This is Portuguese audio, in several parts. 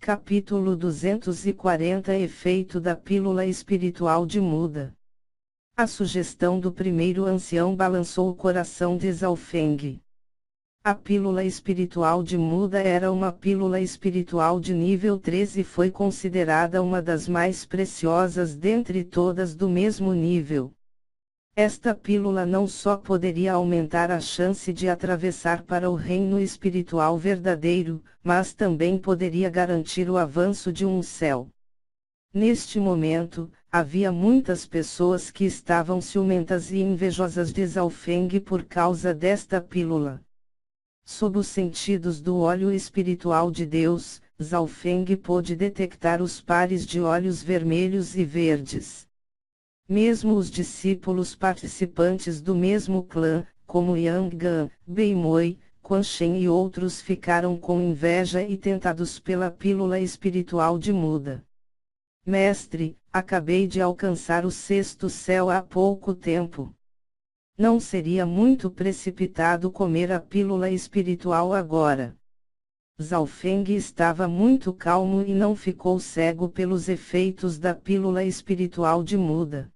Capítulo 240 Efeito da pílula espiritual de Muda. A sugestão do primeiro ancião balançou o coração de Zhaofeng. A pílula espiritual de Muda era uma pílula espiritual de nível 3 e foi considerada uma das mais preciosas dentre todas do mesmo nível. Esta pílula não só poderia aumentar a chance de atravessar para o reino espiritual verdadeiro, mas também poderia garantir o avanço de um céu. Neste momento, havia muitas pessoas que estavam ciumentas e invejosas de Zhaofeng por causa desta pílula. Sob os sentidos do óleo espiritual de Deus, Zhaofeng pôde detectar os pares de olhos vermelhos e verdes. Mesmo os discípulos participantes do mesmo clã, como Yang Gan, Beimoi, Quan Shen e outros ficaram com inveja e tentados pela pílula espiritual de Muda. Mestre, acabei de alcançar o sexto céu há pouco tempo. Não seria muito precipitado comer a pílula espiritual agora. Zhaofeng estava muito calmo e não ficou cego pelos efeitos da pílula espiritual de Muda.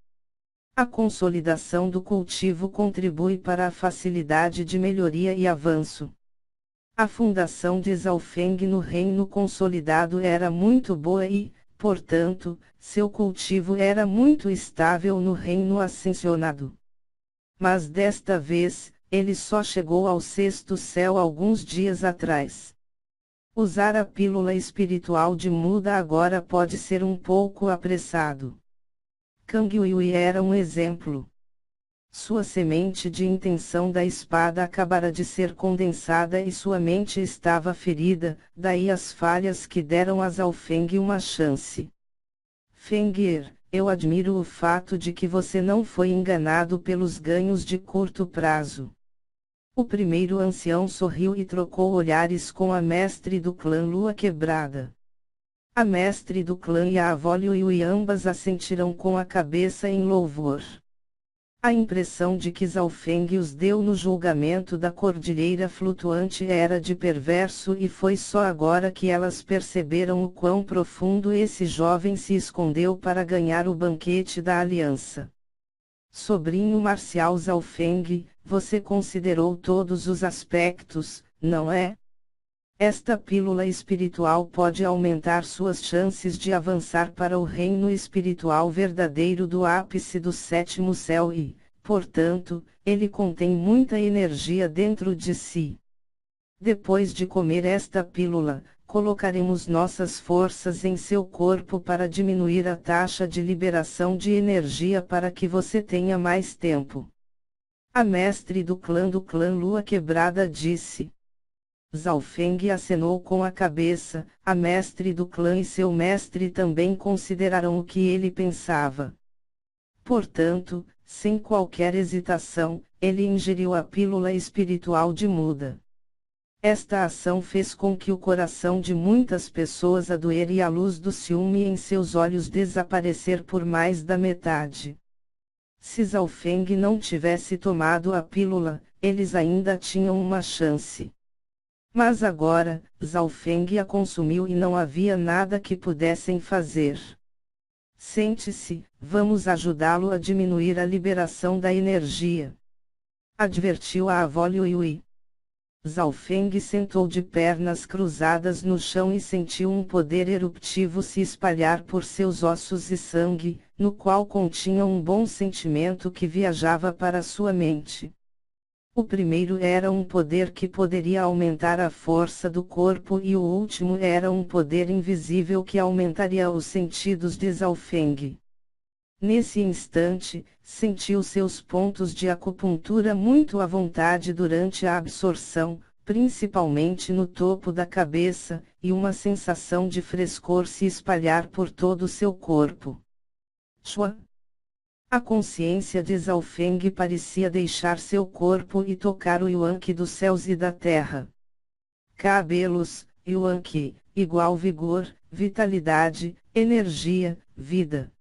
A consolidação do cultivo contribui para a facilidade de melhoria e avanço. A fundação de Zhaofeng no reino consolidado era muito boa e, portanto, seu cultivo era muito estável no reino ascensionado. Mas desta vez, ele só chegou ao sexto céu alguns dias atrás. Usar a pílula espiritual de Muda agora pode ser um pouco apressado. Kang Yui era um exemplo. Sua semente de intenção da espada acabara de ser condensada e sua mente estava ferida, daí as falhas que deram a Zhaofeng uma chance. Feng'er, eu admiro o fato de que você não foi enganado pelos ganhos de curto prazo. O primeiro ancião sorriu e trocou olhares com a mestre do clã Lua Quebrada. A mestre do clã e a avó Liu Yui ambas assentiram com a cabeça em louvor. A impressão de que Zhaofeng os deu no julgamento da cordilheira flutuante era de perverso e foi só agora que elas perceberam o quão profundo esse jovem se escondeu para ganhar o banquete da aliança. Sobrinho marcial Zhaofeng, você considerou todos os aspectos, não é? Esta pílula espiritual pode aumentar suas chances de avançar para o reino espiritual verdadeiro do ápice do sétimo céu e, portanto, ele contém muita energia dentro de si. Depois de comer esta pílula, colocaremos nossas forças em seu corpo para diminuir a taxa de liberação de energia para que você tenha mais tempo. A mestre do clã Lua Quebrada disse. Zhaofeng acenou com a cabeça, a mestre do clã e seu mestre também consideraram o que ele pensava. Portanto, sem qualquer hesitação, ele ingeriu a pílula espiritual de Muda. Esta ação fez com que o coração de muitas pessoas adoer e a luz do ciúme em seus olhos desaparecer por mais da metade. Se Zhaofeng não tivesse tomado a pílula, eles ainda tinham uma chance. Mas agora, Zhaofeng a consumiu e não havia nada que pudessem fazer. Sente-se, vamos ajudá-lo a diminuir a liberação da energia. Advertiu a avó Liu Yui. Zhaofeng sentou de pernas cruzadas no chão e sentiu um poder eruptivo se espalhar por seus ossos e sangue, no qual continha um bom sentimento que viajava para sua mente. O primeiro era um poder que poderia aumentar a força do corpo e o último era um poder invisível que aumentaria os sentidos de Zhaofeng. Nesse instante, sentiu seus pontos de acupuntura muito à vontade durante a absorção, principalmente no topo da cabeça, e uma sensação de frescor se espalhar por todo o seu corpo. Chua! A consciência de Zhaofeng parecia deixar seu corpo e tocar o Yuan-Qi dos céus e da terra. Cabelos, Yuan-Qi, igual vigor, vitalidade, energia, vida.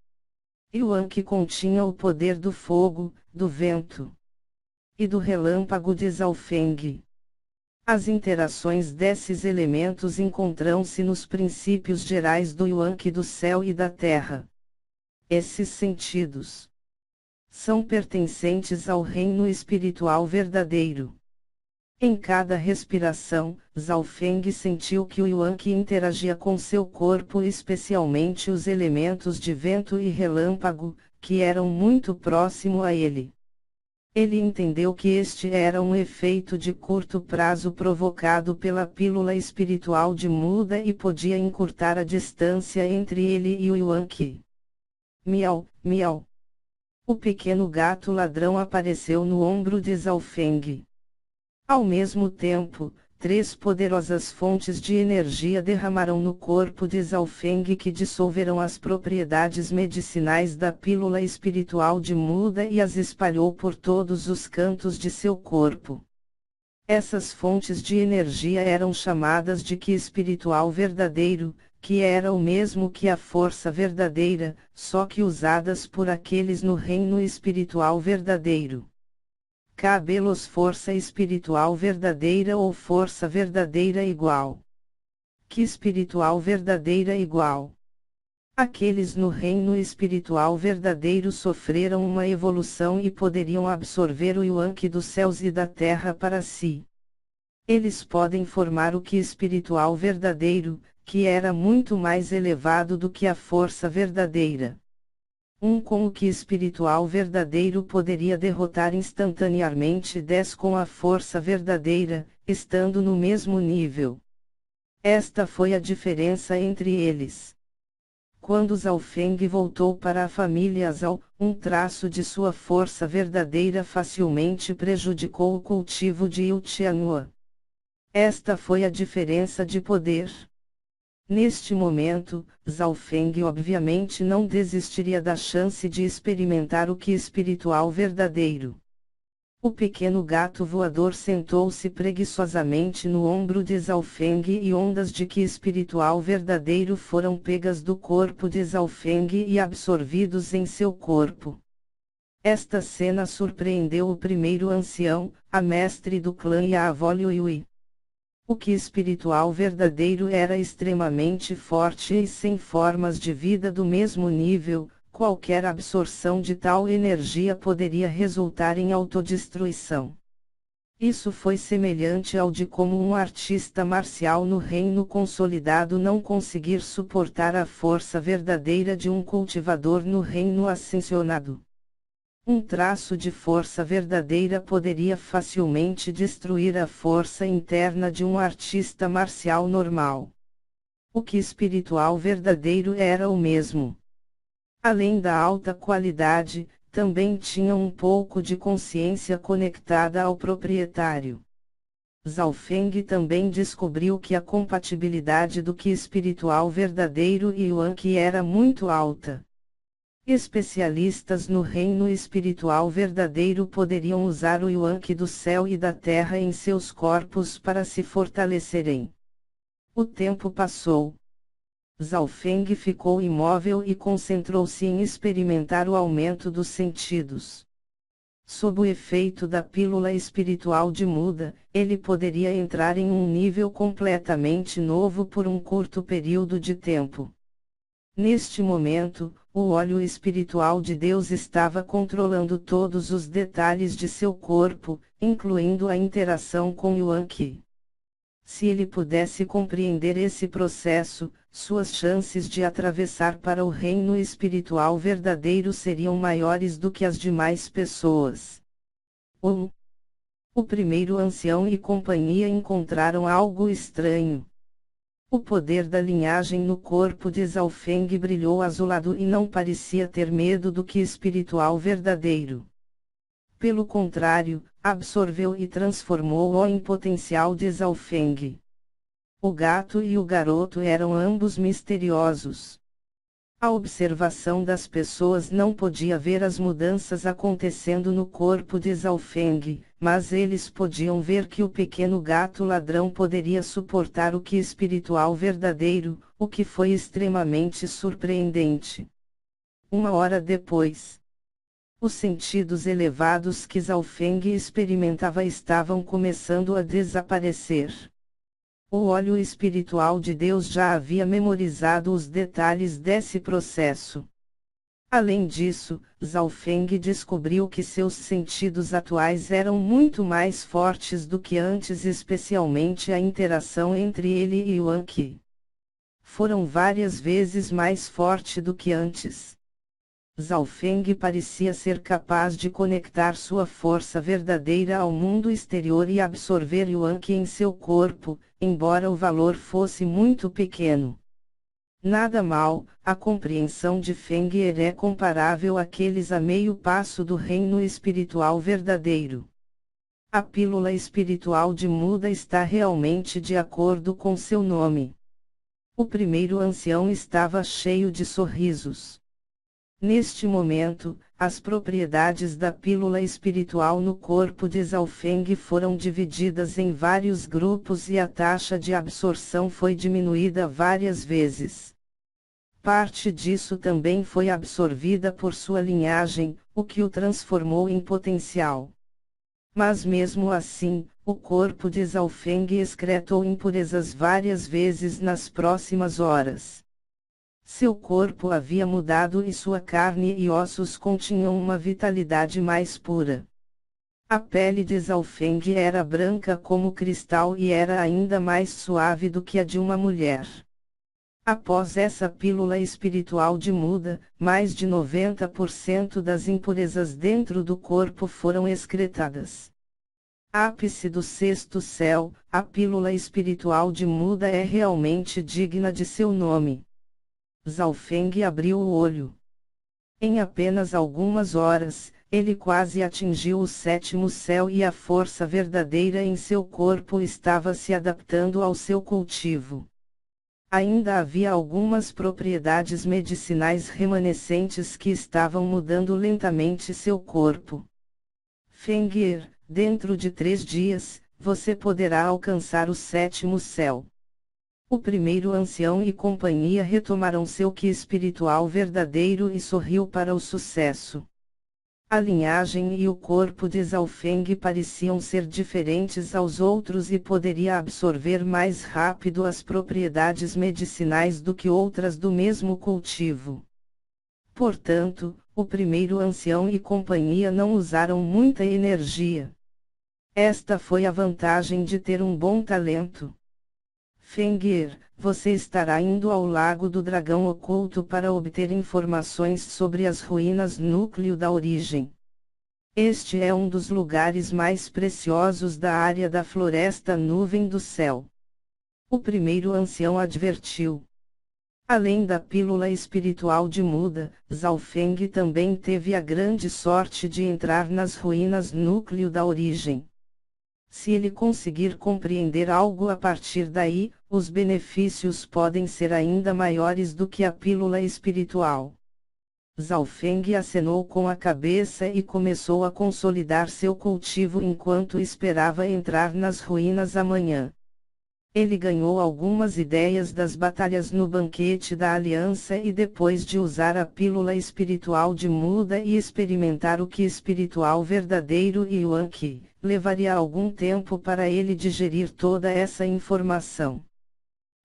Yuan-Qi continha o poder do fogo, do vento e do relâmpago de Zhaofeng. As interações desses elementos encontram-se nos princípios gerais do Yuan-Qi do céu e da terra. Esses sentidos são pertencentes ao reino espiritual verdadeiro. Em cada respiração, Zhao Feng sentiu que o Yuan-Qi interagia com seu corpo, especialmente os elementos de vento e relâmpago, que eram muito próximo a ele. Ele entendeu que este era um efeito de curto prazo provocado pela pílula espiritual de Muda e podia encurtar a distância entre ele e o Yuan-Qi. Miau, miau. O pequeno gato ladrão apareceu no ombro de Zhao Feng. Ao mesmo tempo, 3 poderosas fontes de energia derramaram no corpo de Zhao Feng que dissolveram as propriedades medicinais da pílula espiritual de Muda e as espalhou por todos os cantos de seu corpo. Essas fontes de energia eram chamadas de Qi espiritual verdadeiro, que era o mesmo que a força verdadeira, só que usadas por aqueles no reino espiritual verdadeiro. Cabelos força espiritual verdadeira ou força verdadeira igual. Que espiritual verdadeira igual. Aqueles no reino espiritual verdadeiro sofreram uma evolução e poderiam absorver o Yuan-Qi dos céus e da terra para si. Eles podem formar o Qi espiritual verdadeiro, que era muito mais elevado do que a força verdadeira. Com o Qi espiritual verdadeiro poderia derrotar instantaneamente 10 com a força verdadeira, estando no mesmo nível. Esta foi a diferença entre eles. Quando Zhao Feng voltou para a família Zhao, um traço de sua força verdadeira facilmente prejudicou o cultivo de Yu Tianhua. Esta foi a diferença de poder. Neste momento, Zhao Feng obviamente não desistiria da chance de experimentar o Qi espiritual verdadeiro. O pequeno gato voador sentou-se preguiçosamente no ombro de Zhao Feng e ondas de Qi espiritual verdadeiro foram pegas do corpo de Zhao Feng e absorvidos em seu corpo. Esta cena surpreendeu o primeiro ancião, a mestre do clã e a avó Liu Yui. O Qi espiritual verdadeiro era extremamente forte e sem formas de vida do mesmo nível, qualquer absorção de tal energia poderia resultar em autodestruição. Isso foi semelhante ao de como um artista marcial no reino consolidado não conseguir suportar a força verdadeira de um cultivador no reino ascensionado. Um traço de força verdadeira poderia facilmente destruir a força interna de um artista marcial normal. O Qi espiritual verdadeiro era o mesmo. Além da alta qualidade, também tinha um pouco de consciência conectada ao proprietário. Zhao Feng também descobriu que a compatibilidade do Qi espiritual verdadeiro e Yuan-Qi era muito alta. Especialistas no reino espiritual verdadeiro poderiam usar o Yuan-Qi do céu e da terra em seus corpos para se fortalecerem. O tempo passou. Zhao Feng ficou imóvel e concentrou-se em experimentar o aumento dos sentidos. Sob o efeito da pílula espiritual de Muda, ele poderia entrar em um nível completamente novo por um curto período de tempo. Neste momento, o óleo espiritual de Deus estava controlando todos os detalhes de seu corpo, incluindo a interação com Yuan-Qi. Se ele pudesse compreender esse processo, suas chances de atravessar para o reino espiritual verdadeiro seriam maiores do que as demais pessoas. O primeiro ancião e companhia encontraram algo estranho. O poder da linhagem no corpo de Zhao Feng brilhou azulado e não parecia ter medo do Qi espiritual verdadeiro. Pelo contrário, absorveu e transformou-o em potencial de Zhao Feng. O gato e o garoto eram ambos misteriosos. A observação das pessoas não podia ver as mudanças acontecendo no corpo de Zhao Feng, mas eles podiam ver que o pequeno gato ladrão poderia suportar o Qi espiritual verdadeiro, o que foi extremamente surpreendente. 1 hora depois. Os sentidos elevados que Zhao Feng experimentava estavam começando a desaparecer. O olho espiritual de Deus já havia memorizado os detalhes desse processo. Além disso, Zhao Feng descobriu que seus sentidos atuais eram muito mais fortes do que antes, especialmente a interação entre ele e Yuan Qi. Foram várias vezes mais forte do que antes. Zhao Feng parecia ser capaz de conectar sua força verdadeira ao mundo exterior e absorver Yuan Qi em seu corpo, embora o valor fosse muito pequeno. Nada mal, a compreensão de Feng Er é comparável àqueles a meio passo do reino espiritual verdadeiro. A pílula espiritual de Muda está realmente de acordo com seu nome. O primeiro ancião estava cheio de sorrisos. Neste momento, as propriedades da pílula espiritual no corpo de Zhao Feng foram divididas em vários grupos e a taxa de absorção foi diminuída várias vezes. Parte disso também foi absorvida por sua linhagem, o que o transformou em potencial. Mas mesmo assim, o corpo de Zhao Feng excretou impurezas várias vezes nas próximas horas. Seu corpo havia mudado e sua carne e ossos continham uma vitalidade mais pura. A pele de Zhao Feng era branca como cristal e era ainda mais suave do que a de uma mulher. Após essa pílula espiritual de Muda, mais de 90% das impurezas dentro do corpo foram excretadas. Ápice do sexto céu, a pílula espiritual de Muda é realmente digna de seu nome. Zhao Feng abriu o olho. Em apenas algumas horas, ele quase atingiu o sétimo céu e a força verdadeira em seu corpo estava se adaptando ao seu cultivo. Ainda havia algumas propriedades medicinais remanescentes que estavam mudando lentamente seu corpo. Feng Er, dentro de 3 dias, você poderá alcançar o sétimo céu. O primeiro ancião e companhia retomaram seu Qi espiritual verdadeiro e sorriu para o sucesso. A linhagem e o corpo de Zhao Feng pareciam ser diferentes aos outros e poderia absorver mais rápido as propriedades medicinais do que outras do mesmo cultivo. Portanto, o primeiro ancião e companhia não usaram muita energia. Esta foi a vantagem de ter um bom talento. Feng Er, você estará indo ao Lago do Dragão Oculto para obter informações sobre as ruínas núcleo da origem. Este é um dos lugares mais preciosos da área da Floresta Nuvem do Céu. O primeiro ancião advertiu. Além da pílula espiritual de Muda, Zhao Feng também teve a grande sorte de entrar nas ruínas núcleo da origem. Se ele conseguir compreender algo a partir daí, os benefícios podem ser ainda maiores do que a pílula espiritual. Zhao Feng acenou com a cabeça e começou a consolidar seu cultivo enquanto esperava entrar nas ruínas amanhã. Ele ganhou algumas ideias das batalhas no banquete da aliança e depois de usar a pílula espiritual de Muda e experimentar o Qi espiritual verdadeiro e Yuan Qi, levaria algum tempo para ele digerir toda essa informação.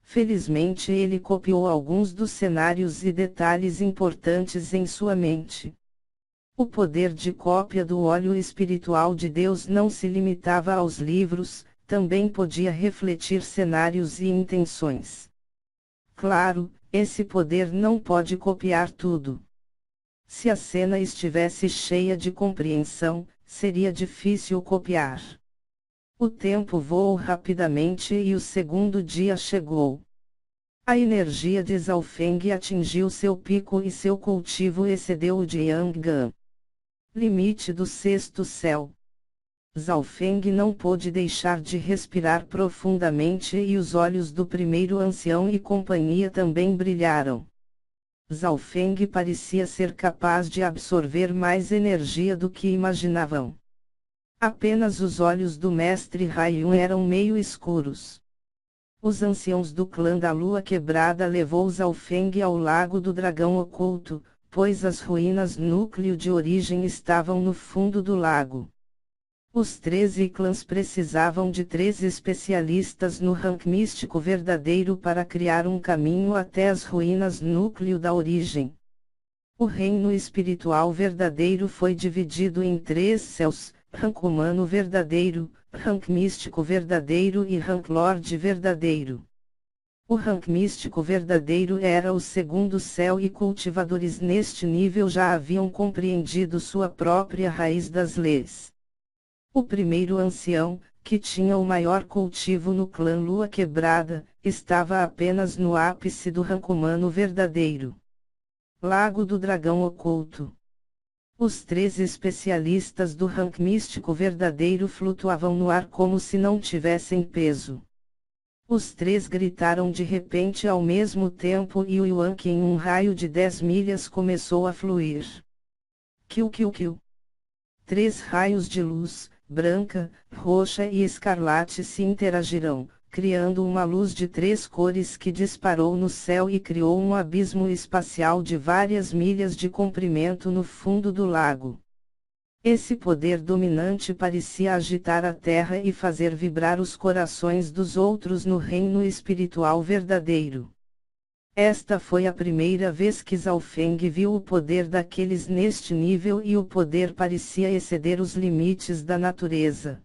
Felizmente ele copiou alguns dos cenários e detalhes importantes em sua mente. O poder de cópia do óleo espiritual de Deus não se limitava aos livros, também podia refletir cenários e intenções. Claro, esse poder não pode copiar tudo. Se a cena estivesse cheia de compreensão, seria difícil copiar. O tempo voou rapidamente e o segundo dia chegou. A energia de Zhao Feng atingiu seu pico e seu cultivo excedeu o de Yanggan. Limite do sexto céu. Zhao Feng não pôde deixar de respirar profundamente e os olhos do primeiro ancião e companhia também brilharam. Zhao Feng parecia ser capaz de absorver mais energia do que imaginavam. Apenas os olhos do mestre Haiyun eram meio escuros. Os anciãos do clã da Lua Quebrada levou Zhao Feng ao Lago do Dragão Oculto, pois as ruínas núcleo de origem estavam no fundo do lago. Os 13 clãs precisavam de 3 especialistas no rank místico verdadeiro para criar um caminho até as ruínas núcleo da origem. O reino espiritual verdadeiro foi dividido em 3 céus: rank humano verdadeiro, rank místico verdadeiro e rank lorde verdadeiro. O rank místico verdadeiro era o segundo céu e cultivadores neste nível já haviam compreendido sua própria raiz das leis. O primeiro ancião, que tinha o maior cultivo no clã Lua Quebrada, estava apenas no ápice do rank humano verdadeiro. Lago do Dragão Oculto. Os 3 especialistas do rank místico verdadeiro flutuavam no ar como se não tivessem peso. Os 3 gritaram de repente ao mesmo tempo e o Yuan que em um raio de 10 milhas começou a fluir. Kiu kiu kiu. 3 raios de luz, branca, roxa e escarlate se interagirão, criando uma luz de 3 cores que disparou no céu e criou um abismo espacial de várias milhas de comprimento no fundo do lago. Esse poder dominante parecia agitar a terra e fazer vibrar os corações dos outros no reino espiritual verdadeiro. Esta foi a primeira vez que Zhao Feng viu o poder daqueles neste nível e o poder parecia exceder os limites da natureza.